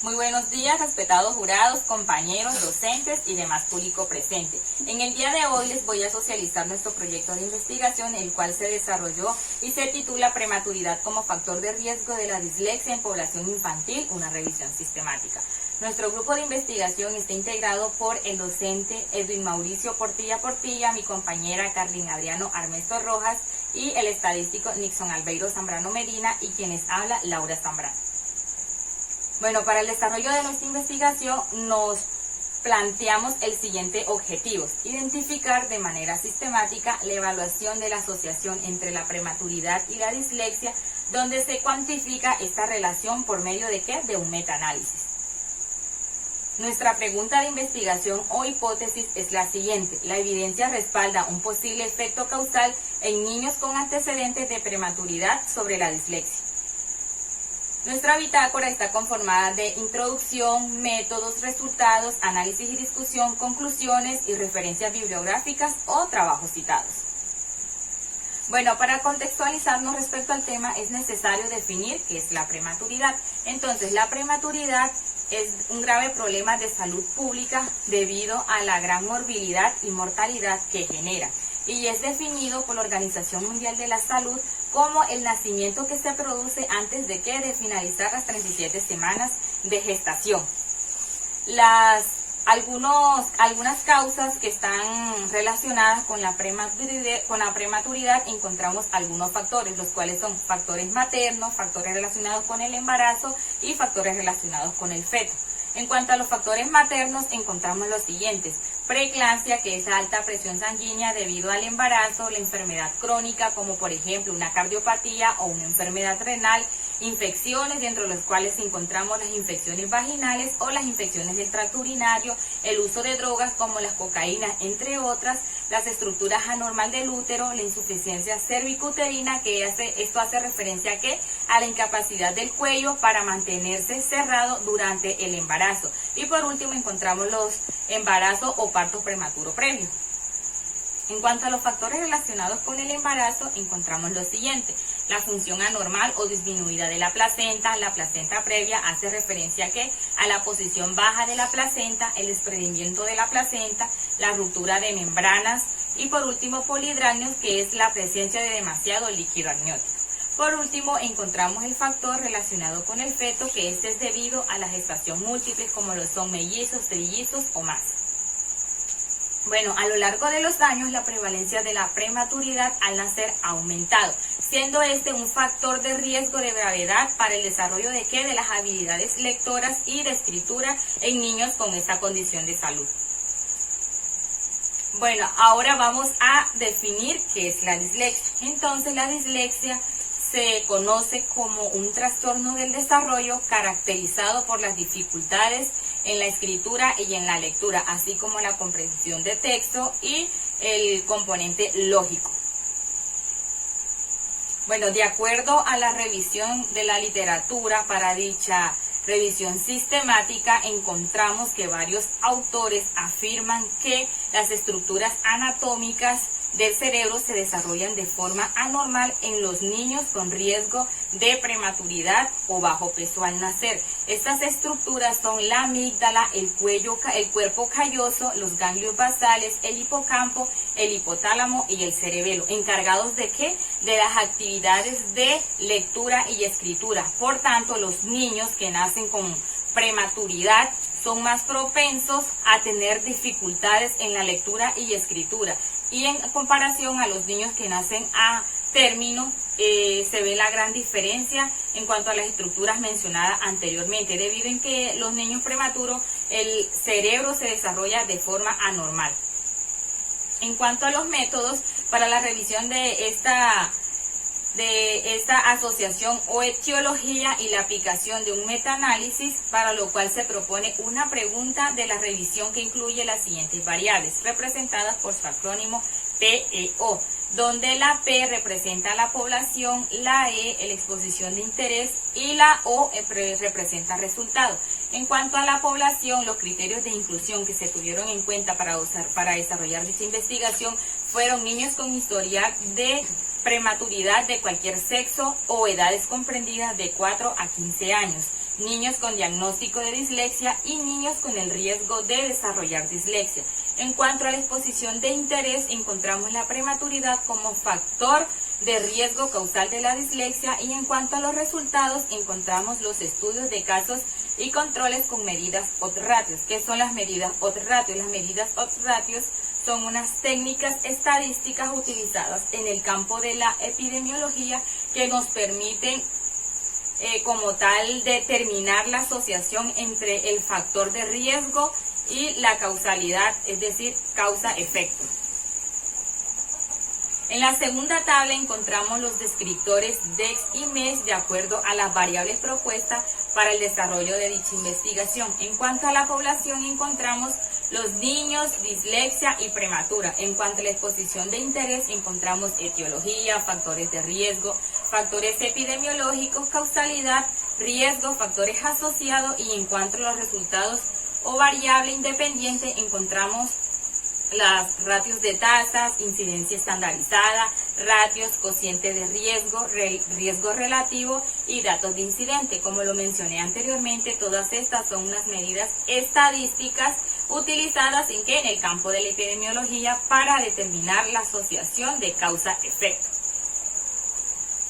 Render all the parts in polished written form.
Muy buenos días, respetados jurados, compañeros, docentes y demás público presente. En el día de hoy les voy a socializar nuestro proyecto de investigación, el cual se desarrolló y se titula Prematuridad como factor de riesgo de la dislexia en población infantil, una revisión sistemática. Nuestro grupo de investigación está integrado por el docente Edwin Mauricio Portilla, mi compañera Carlin Adriano Armesto Rojas y el estadístico Nixon Albeiro Zambrano Medina y quienes habla Laura Zambrano. Bueno, para el desarrollo de nuestra investigación nos planteamos el siguiente objetivo: identificar de manera sistemática la evaluación de la asociación entre la prematuridad y la dislexia, donde se cuantifica esta relación por medio de ¿qué? De un metaanálisis. Nuestra pregunta de investigación o hipótesis es la siguiente: la evidencia respalda un posible efecto causal en niños con antecedentes de prematuridad sobre la dislexia. Nuestra bitácora está conformada de introducción, métodos, resultados, análisis y discusión, conclusiones y referencias bibliográficas o trabajos citados. Bueno, para contextualizarnos respecto al tema es necesario definir qué es la prematuridad. Entonces, la prematuridad es un grave problema de salud pública debido a la gran morbilidad y mortalidad que genera, y es definido por la Organización Mundial de la Salud como el nacimiento que se produce antes de finalizar las 37 semanas de gestación. Algunas causas que están relacionadas con la prematuridad encontramos algunos factores, los cuales son factores maternos, factores relacionados con el embarazo y factores relacionados con el feto. En cuanto a los factores maternos, encontramos los siguientes: preeclampsia, que es la alta presión sanguínea debido al embarazo, la enfermedad crónica, como por ejemplo una cardiopatía o una enfermedad renal, infecciones, dentro de las cuales encontramos las infecciones vaginales o las infecciones del tracto urinario, el uso de drogas como las cocaínas, entre otras, las estructuras anormal del útero, la insuficiencia cervicuterina, que esto hace referencia a la incapacidad del cuello para mantenerse cerrado durante el embarazo. Y por último encontramos los embarazos o parto prematuro previo. En cuanto a los factores relacionados con el embarazo, encontramos lo siguiente: la función anormal o disminuida de la placenta previa hace referencia a la posición baja de la placenta, el desprendimiento de la placenta, la ruptura de membranas y por último polihidragnios, que es la presencia de demasiado líquido amniótico. Por último, encontramos el factor relacionado con el feto, que es debido a la gestación múltiple, como lo son mellizos, trillizos o más. Bueno, a lo largo de los años, la prevalencia de la prematuridad al nacer ha aumentado, siendo este un factor de riesgo de gravedad para el desarrollo de las habilidades lectoras y de escritura en niños con esta condición de salud. Bueno, ahora vamos a definir qué es la dislexia. Entonces, la dislexia se conoce como un trastorno del desarrollo caracterizado por las dificultades en la escritura y en la lectura, así como la comprensión de texto y el componente lógico. Bueno, de acuerdo a la revisión de la literatura, para dicha revisión sistemática encontramos que varios autores afirman que las estructuras anatómicas del cerebro se desarrollan de forma anormal en los niños con riesgo de prematuridad o bajo peso al nacer. Estas estructuras son la amígdala, el cuerpo calloso, los ganglios basales, el hipocampo, el hipotálamo y el cerebelo, encargados de de las actividades de lectura y escritura. Por tanto, los niños que nacen con prematuridad son más propensos a tener dificultades en la lectura y escritura. Y en comparación a los niños que nacen a término, se ve la gran diferencia en cuanto a las estructuras mencionadas anteriormente, debido en que los niños prematuros, el cerebro se desarrolla de forma anormal. En cuanto a los métodos para la revisión de esta asociación o etiología y la aplicación de un metaanálisis, para lo cual se propone una pregunta de la revisión que incluye las siguientes variables, representadas por su acrónimo PEO, donde la P representa la población, la E la exposición de interés y la O representa resultado. En cuanto a la población, los criterios de inclusión que se tuvieron en cuenta para desarrollar dicha investigación fueron niños con historial de prematuridad de cualquier sexo o edades comprendidas de 4 a 15 años, niños con diagnóstico de dislexia y niños con el riesgo de desarrollar dislexia. En cuanto a la exposición de interés, encontramos la prematuridad como factor de riesgo causal de la dislexia, y en cuanto a los resultados, encontramos los estudios de casos y controles con medidas odds ratios. ¿Qué son las medidas odds ratios? Las medidas odds ratios son unas técnicas estadísticas utilizadas en el campo de la epidemiología que nos permiten como tal determinar la asociación entre el factor de riesgo y la causalidad, es decir, causa-efecto. En la segunda tabla encontramos los descriptores DEX y MES de acuerdo a las variables propuestas para el desarrollo de dicha investigación. En cuanto a la población, encontramos los niños, dislexia y prematura. En cuanto a la exposición de interés, encontramos etiología, factores de riesgo, factores epidemiológicos, causalidad, riesgo, factores asociados, y en cuanto a los resultados o variable independiente, encontramos las ratios de tasas, incidencia estandarizada, ratios, cociente de riesgo, riesgo relativo y datos de incidente. Como lo mencioné anteriormente, todas estas son unas medidas estadísticas utilizadas en el campo de la epidemiología para determinar la asociación de causa-efecto.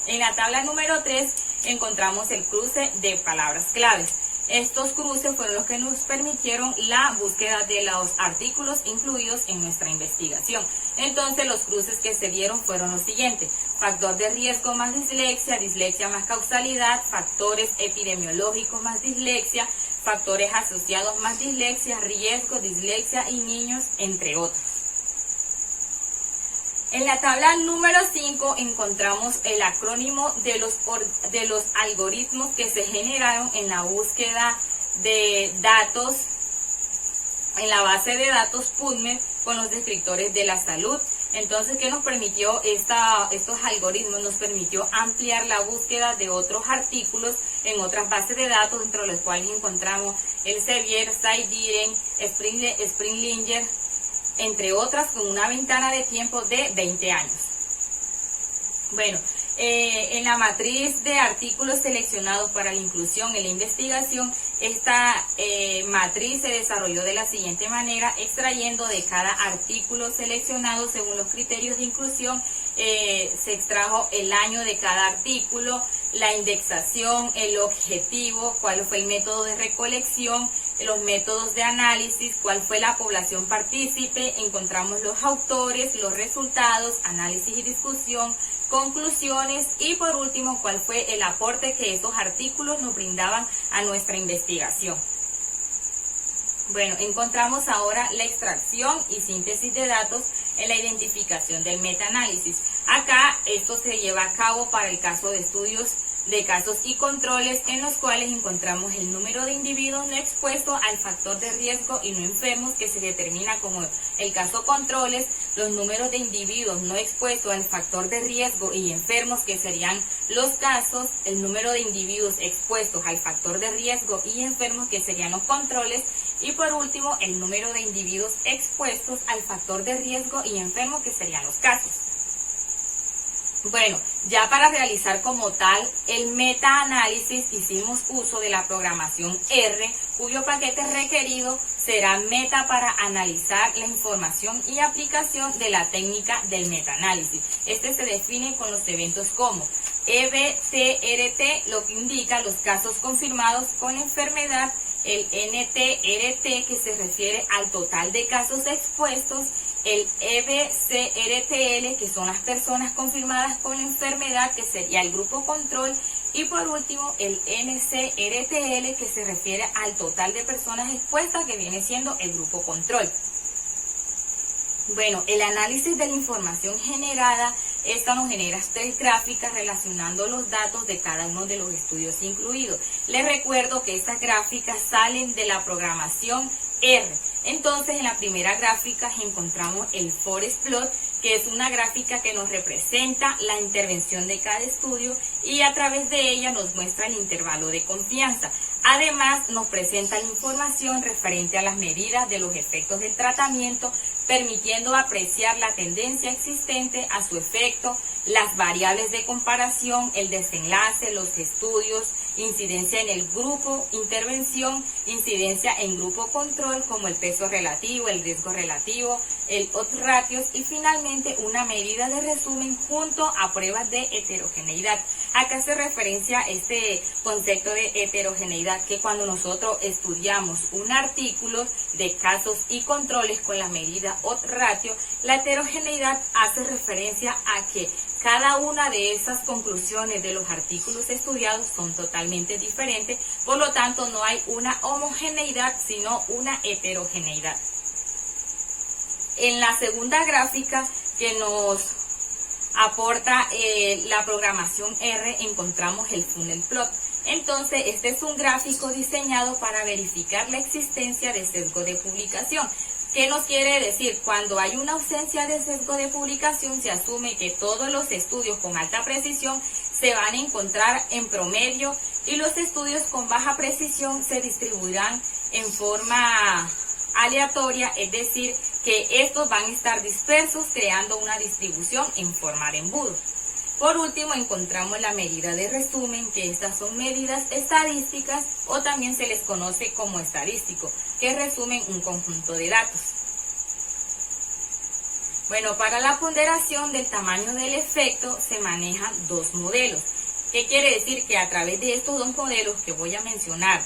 En la tabla número 3 encontramos el cruce de palabras claves. Estos cruces fueron los que nos permitieron la búsqueda de los artículos incluidos en nuestra investigación. Entonces, los cruces que se dieron fueron los siguientes: factor de riesgo más dislexia, dislexia más causalidad, factores epidemiológicos más dislexia, factores asociados más dislexia, riesgo, dislexia y niños, entre otros. En la tabla número 5 encontramos el acrónimo de los algoritmos que se generaron en la búsqueda de datos en la base de datos PubMed con los descriptores de la salud. Entonces, ¿qué nos permitió estos algoritmos? Nos permitió ampliar la búsqueda de otros artículos en otras bases de datos, entre los cuales encontramos el Sevier, Saidiren, Springer, entre otras, con una ventana de tiempo de 20 años. Bueno, en la matriz de artículos seleccionados para la inclusión en la investigación, esta matriz se desarrolló de la siguiente manera: extrayendo de cada artículo seleccionado según los criterios de inclusión, se extrajo el año de cada artículo, la indexación, el objetivo, cuál fue el método de recolección, los métodos de análisis, cuál fue la población partícipe, encontramos los autores, los resultados, análisis y discusión, conclusiones, y por último, cuál fue el aporte que estos artículos nos brindaban a nuestra investigación. Bueno, encontramos ahora la extracción y síntesis de datos en la identificación del metaanálisis. Acá esto se lleva a cabo para el caso de estudios de casos y controles, en los cuales encontramos el número de individuos no expuestos al factor de riesgo y no enfermos, que se determina como el caso controles, los números de individuos no expuestos al factor de riesgo y enfermos, que serían los casos, el número de individuos expuestos al factor de riesgo y enfermos, que serían los controles, y por último el número de individuos expuestos al factor de riesgo y enfermos, que serían los casos. Bueno, ya para realizar como tal el metaanálisis hicimos uso de la programación R, cuyo paquete requerido será meta para analizar la información y aplicación de la técnica del metaanálisis. Este se define con los eventos como EBCRT, lo que indica los casos confirmados con la enfermedad, el NTRT, que se refiere al total de casos expuestos, el EBCRTL, que son las personas confirmadas con la enfermedad, que sería el grupo control, y por último el NCRTL, que se refiere al total de personas expuestas, que viene siendo el grupo control. Bueno, el análisis de la información generada, esta nos genera 3 gráficas relacionando los datos de cada uno de los estudios incluidos. Les recuerdo que estas gráficas salen de la programación R. Entonces, en la primera gráfica encontramos el forest plot, que es una gráfica que nos representa la intervención de cada estudio y a través de ella nos muestra el intervalo de confianza. Además, nos presenta la información referente a las medidas de los efectos del tratamiento, permitiendo apreciar la tendencia existente a su efecto, las variables de comparación, el desenlace, los estudios, incidencia en el grupo intervención, incidencia en grupo control como el peso relativo, el riesgo relativo, el odds ratios y finalmente una medida de resumen junto a pruebas de heterogeneidad. Acá hace referencia a este concepto de heterogeneidad, que cuando nosotros estudiamos un artículo de casos y controles con la medida odds ratio, la heterogeneidad hace referencia a que cada una de esas conclusiones de los artículos estudiados son totalmente diferentes, por lo tanto no hay una homogeneidad, sino una heterogeneidad. En la segunda gráfica que nos aporta la programación R, encontramos el funnel plot. Entonces, este es un gráfico diseñado para verificar la existencia de sesgo de publicación. ¿Qué nos quiere decir? Cuando hay una ausencia de sesgo de publicación, se asume que todos los estudios con alta precisión se van a encontrar en promedio y los estudios con baja precisión se distribuirán en forma aleatoria, es decir, que estos van a estar dispersos creando una distribución en forma de embudo. Por último, encontramos la medida de resumen, que estas son medidas estadísticas o también se les conoce como estadístico, que resumen un conjunto de datos. Bueno, para la ponderación del tamaño del efecto se manejan dos modelos. ¿Qué quiere decir? Que a través de estos dos modelos que voy a mencionar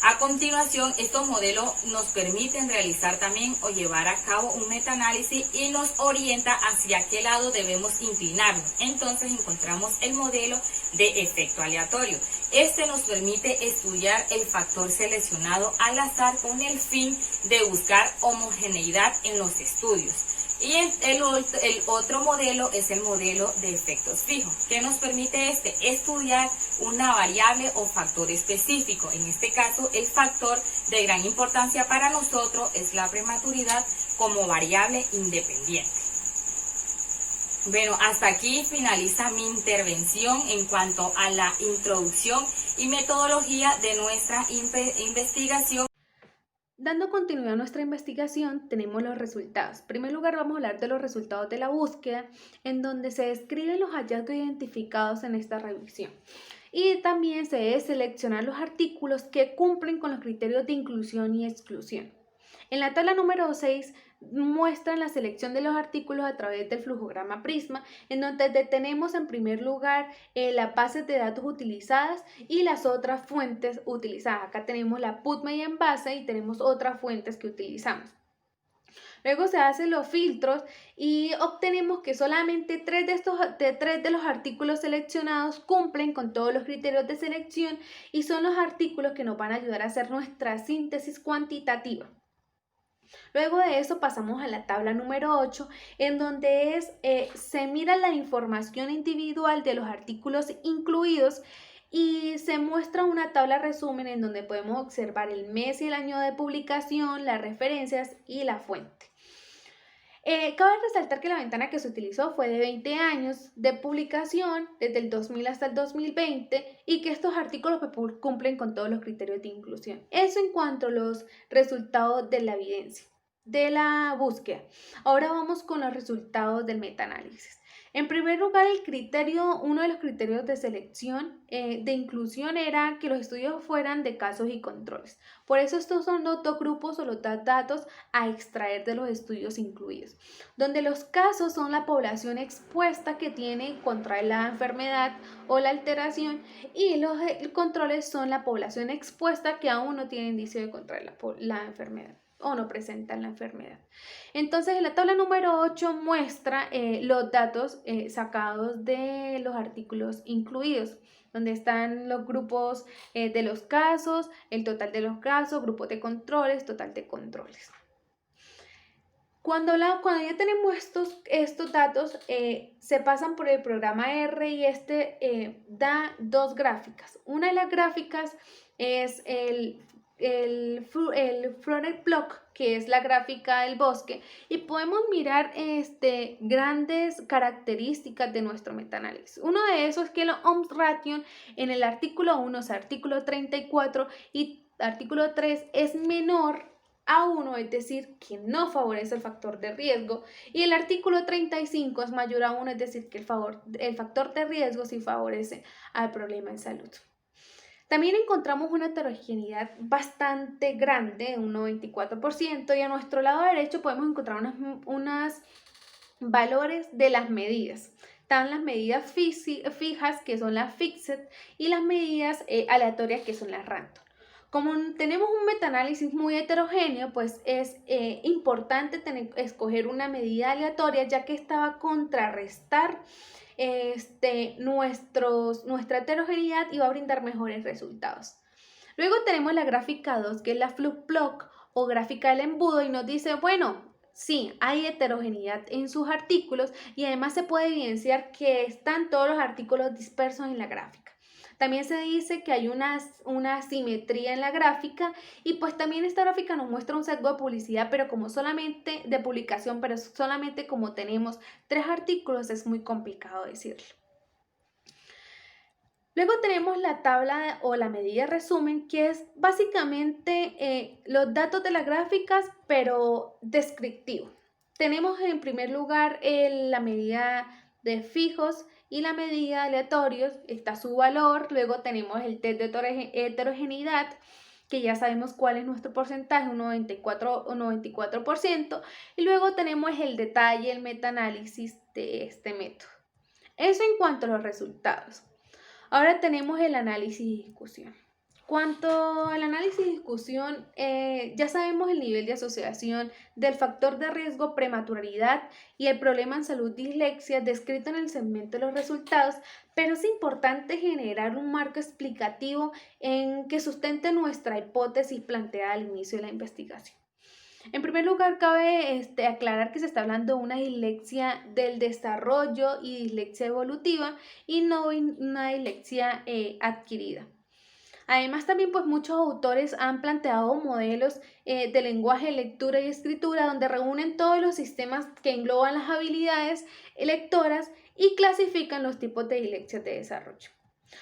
a continuación, estos modelos nos permiten realizar también o llevar a cabo un metaanálisis y nos orienta hacia qué lado debemos inclinarnos. Entonces encontramos el modelo de efecto aleatorio. Este nos permite estudiar el factor seleccionado al azar con el fin de buscar homogeneidad en los estudios. Y el otro modelo es el modelo de efectos fijos. ¿Qué nos permite este? Estudiar una variable o factor específico. En este caso, el factor de gran importancia para nosotros es la prematuridad como variable independiente. Bueno, hasta aquí finaliza mi intervención en cuanto a la introducción y metodología de nuestra investigación. Dando continuidad a nuestra investigación, tenemos los resultados. En primer lugar, vamos a hablar de los resultados de la búsqueda, en donde se describen los hallazgos identificados en esta revisión. Y también se debe seleccionar los artículos que cumplen con los criterios de inclusión y exclusión. En la tabla número 6 muestran la selección de los artículos a través del flujograma Prisma, en donde tenemos en primer lugar las bases de datos utilizadas y las otras fuentes utilizadas. Acá tenemos la PubMed en base y tenemos otras fuentes que utilizamos. Luego se hacen los filtros y obtenemos que solamente tres de los artículos seleccionados cumplen con todos los criterios de selección y son los artículos que nos van a ayudar a hacer nuestra síntesis cuantitativa. Luego de eso pasamos a la tabla número 8, en donde se mira la información individual de los artículos incluidos y se muestra una tabla resumen en donde podemos observar el mes y el año de publicación, las referencias y la fuente. Cabe resaltar que la ventana que se utilizó fue de 20 años de publicación, desde el 2000 hasta el 2020, y que estos artículos cumplen con todos los criterios de inclusión. Eso en cuanto a los resultados de la evidencia, de la búsqueda. Ahora vamos con los resultados del metaanálisis. En primer lugar, uno de los criterios de selección de inclusión era que los estudios fueran de casos y controles. Por eso estos son los dos grupos o los dos datos a extraer de los estudios incluidos, donde los casos son la población expuesta que contrae la enfermedad o la alteración y los controles son la población expuesta que aún no tiene indicio de contraer la enfermedad o no presentan la enfermedad. Entonces, en la tabla número 8 muestra los datos sacados de los artículos incluidos, donde están los grupos de los casos, el total de los casos, grupos de controles, total de controles. Cuando ya tenemos estos datos, se pasan por el programa R y da dos gráficas. Una de las gráficas es el flooded block, que es la gráfica del bosque, y podemos mirar grandes características de nuestro metaanálisis. Uno de esos es que el odds ratio en el artículo 1, o sea, artículo 34 y artículo 3 es menor a 1, es decir, que no favorece el factor de riesgo, y el artículo 35 es mayor a 1, es decir, que el factor de riesgo sí favorece al problema de salud. También encontramos una heterogeneidad bastante grande, un 94%, y a nuestro lado derecho podemos encontrar unas valores de las medidas. Están las medidas fijas, que son las fixed, y las medidas aleatorias, que son las random. Como tenemos un metaanálisis muy heterogéneo, pues es importante escoger una medida aleatoria, ya que esta va a contrarrestar nuestra heterogeneidad y va a brindar mejores resultados. Luego tenemos la gráfica 2, que es la Flux-Block o gráfica del embudo, y nos dice, bueno, sí, hay heterogeneidad en sus artículos y además se puede evidenciar que están todos los artículos dispersos en la gráfica. También se dice que hay una asimetría en la gráfica, y pues también esta gráfica nos muestra un sesgo de publicidad, pero como solamente de publicación, pero solamente como tenemos 3 artículos, es muy complicado decirlo. Luego tenemos la tabla o la medida resumen, que es básicamente los datos de las gráficas, pero descriptivo. Tenemos en primer lugar la medida de fijos y la medida de aleatorios, está su valor. Luego tenemos el test de heterogeneidad, que ya sabemos cuál es nuestro porcentaje, un 94%. Y luego tenemos el detalle, el metaanálisis de este método. Eso en cuanto a los resultados. Ahora tenemos el análisis y discusión. Cuanto al análisis y discusión, ya sabemos el nivel de asociación del factor de riesgo prematuralidad y el problema en salud dislexia descrito en el segmento de los resultados, pero es importante generar un marco explicativo en que sustente nuestra hipótesis planteada al inicio de la investigación. En primer lugar, cabe aclarar que se está hablando de una dislexia del desarrollo y dislexia evolutiva, y no una dislexia adquirida. Además, también pues muchos autores han planteado modelos de lenguaje, lectura y escritura donde reúnen todos los sistemas que engloban las habilidades lectoras y clasifican los tipos de dislexia de desarrollo.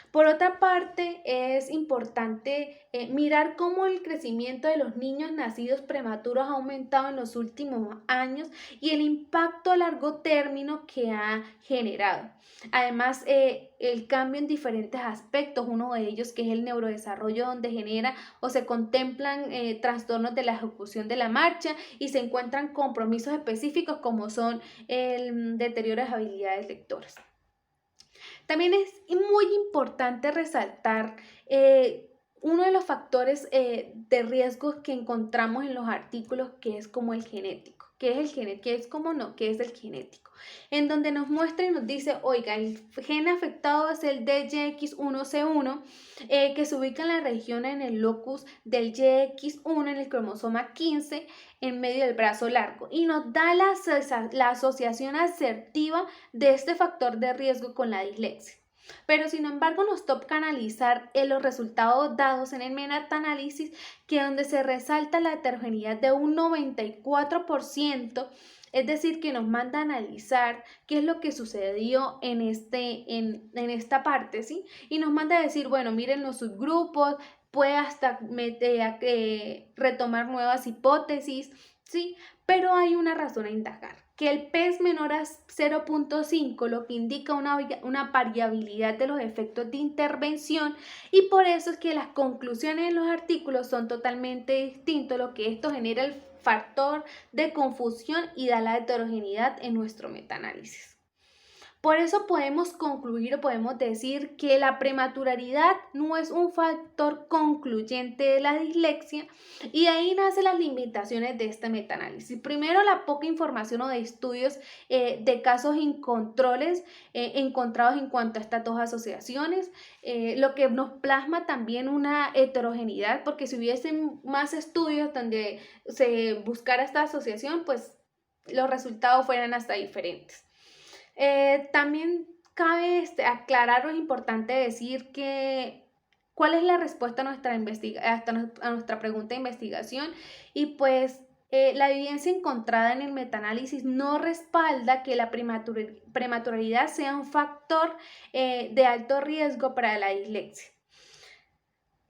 Por otra parte, es importante mirar cómo el crecimiento de los niños nacidos prematuros ha aumentado en los últimos años y el impacto a largo término que ha generado. Además, el cambio en diferentes aspectos, uno de ellos que es el neurodesarrollo, donde genera o se contemplan trastornos de la ejecución de la marcha y se encuentran compromisos específicos como son el deterioro de habilidades lectoras. También es muy importante resaltar uno de los factores de riesgo que encontramos en los artículos, que es como el genético. ¿Qué es el genético? ¿Qué es como no? ¿Qué es el genético? En donde nos muestra y nos dice, oiga, el gen afectado es el DYX1C1, que se ubica en la región, en el locus del YX1, en el cromosoma 15, en medio del brazo largo, y nos da la asociación asertiva de este factor de riesgo con la dislexia. Pero sin embargo nos toca analizar los resultados dados en el metaanálisis, que donde se resalta la heterogeneidad de un 94%, es decir, que nos manda a analizar qué es lo que sucedió en esta parte, ¿sí? Y nos manda a decir, bueno, miren los subgrupos, puede hasta retomar nuevas hipótesis, ¿sí? Pero hay una razón a indagar, que el P es menor a 0.5, lo que indica una variabilidad de los efectos de intervención, y por eso es que las conclusiones en los artículos son totalmente distintos, lo que esto genera el factor de confusión y da la heterogeneidad en nuestro metaanálisis. Por eso podemos concluir o podemos decir que la prematuralidad no es un factor concluyente de la dislexia, y ahí nacen las limitaciones de este metaanálisis. Primero, la poca información o de estudios de casos en controles encontrados en cuanto a estas dos asociaciones, lo que nos plasma también una heterogeneidad, porque si hubiesen más estudios donde se buscara esta asociación, pues los resultados fueran hasta diferentes. También cabe aclarar, o es importante decir que cuál es la respuesta a nuestra pregunta de investigación, y pues la evidencia encontrada en el metaanálisis no respalda que la prematuralidad sea un factor de alto riesgo para la dislexia.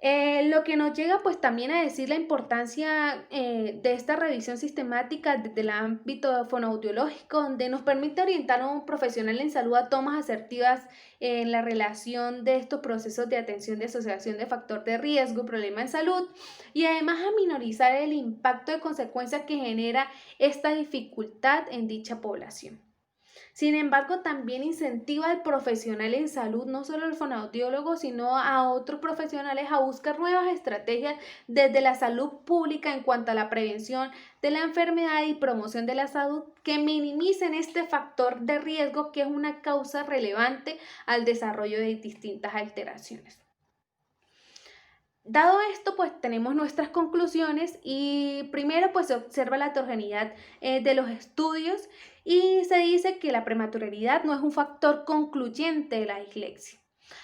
Lo que nos llega pues también a decir la importancia de esta revisión sistemática desde el ámbito fonoaudiológico, donde nos permite orientar a un profesional en salud a tomas asertivas en la relación de estos procesos de atención de asociación de factor de riesgo y problema en salud, y además a minorizar el impacto de consecuencias que genera esta dificultad en dicha población. Sin embargo, también incentiva al profesional en salud, no solo al fonoaudiólogo, sino a otros profesionales a buscar nuevas estrategias desde la salud pública en cuanto a la prevención de la enfermedad y promoción de la salud que minimicen este factor de riesgo que es una causa relevante al desarrollo de distintas alteraciones. Dado esto, pues tenemos nuestras conclusiones y primero pues se observa la heterogeneidad de los estudios y se dice que la prematuralidad no es un factor concluyente de la dislexia.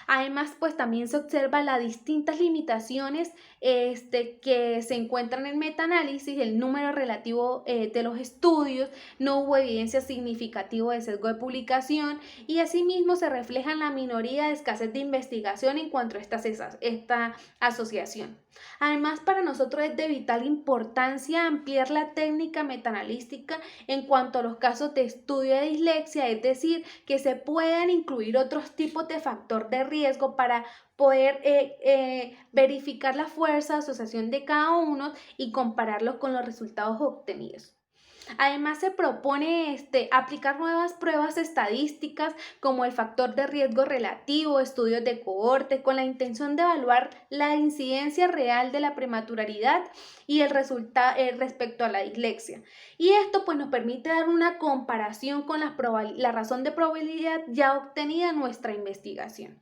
Además, pues también se observa las distintas limitaciones que se encuentran en metaanálisis, el número relativo de los estudios, no hubo evidencia significativa de sesgo de publicación y asimismo se refleja en la minoría de escasez de investigación en cuanto a esta asociación. Además, para nosotros es de vital importancia ampliar la técnica metaanalística en cuanto a los casos de estudio de dislexia, es decir, que se puedan incluir otros tipos de factor de riesgo para poder verificar la fuerza de asociación de cada uno y compararlos con los resultados obtenidos. Además, se propone aplicar nuevas pruebas estadísticas como el factor de riesgo relativo, estudios de cohorte, con la intención de evaluar la incidencia real de la prematuralidad y el resultado respecto a la dislexia. Y esto pues nos permite dar una comparación con la razón de probabilidad ya obtenida en nuestra investigación.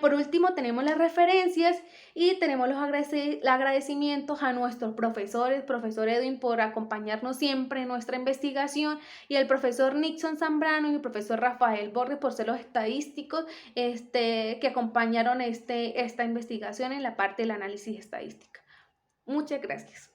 Por último, tenemos las referencias y tenemos los agradecimientos a nuestros profesores, profesor Edwin por acompañarnos siempre en nuestra investigación y el profesor Nixon Zambrano y el profesor Rafael Borges por ser los estadísticos que acompañaron esta investigación en la parte del análisis estadística. Muchas gracias.